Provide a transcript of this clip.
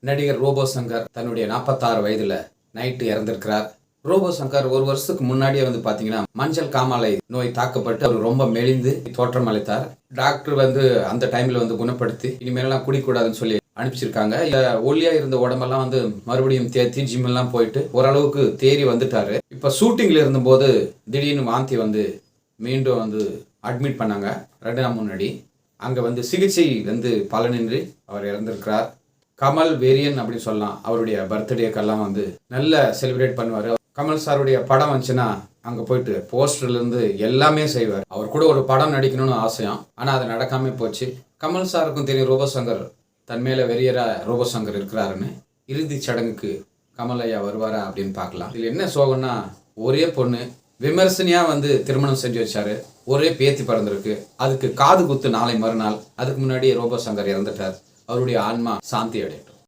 நடிகர் ரோபோ சங்கர் தன்னுடைய 46 வயதுல நைட்டு இறந்திருக்கிறார். ரோபோ சங்கர் ஒரு வருஷத்துக்கு முன்னாடியே பார்த்தீங்கன்னா மஞ்சள் காமாலை நோய் தாக்கப்பட்டு அவர் ரொம்ப மெலிந்து தோற்றம் அளித்தார். டாக்டர் அந்த டைம்ல குணப்படுத்தி இனிமேலாம் குடிக்கூடாதுன்னு சொல்லி அனுப்பிச்சிருக்காங்க. ஒல்லியா இருந்த உடம்பெல்லாம் மறுபடியும் தேத்தி ஜிம் எல்லாம் போயிட்டு ஓரளவுக்கு தேறி வந்துட்டாரு. இப்ப ஷூட்டிங்ல இருந்தபோது திடீர்னு வாந்தி மீண்டும் அட்மிட் பண்ணாங்க 2 நாள் முன்னாடி. அங்க சிகிச்சை பலனின்றி அவர் இறந்திருக்கிறார். கமல் வேரியன் அப்படின்னு சொல்லலாம். அவருடைய பர்த்டேக்கெல்லாம் நல்ல செலிப்ரேட் பண்ணுவார். கமல் சாருடைய படம் வந்துச்சுன்னா அங்கே போயிட்டு போஸ்டர்ல இருந்து எல்லாமே செய்வார். அவர் கூட ஒரு படம் நடிக்கணும்னு ஆசையாம், ஆனால் அது நடக்காம போச்சு. கமல் சாருக்கும் தெரியும் ரோபோ சங்கர் தன் மேல வெறியரா ரோபோ சங்கர் இருக்கிறாருன்னு. இறுதி சடங்குக்கு கமல் ஐயா வருவாரா அப்படின்னு பார்க்கலாம். இதில் என்ன சோகம்னா, ஒரே பொண்ணு விமர்சனையா திருமணம் செஞ்சு வச்சாரு. ஒரே பேத்தி பிறந்திருக்கு. அதுக்கு காது குத்து நாளை மறுநாள். அதுக்கு முன்னாடி ரோபோ சங்கர் இறந்துட்டார். அவருடைய ஆன்மா சாந்தி அடையும்.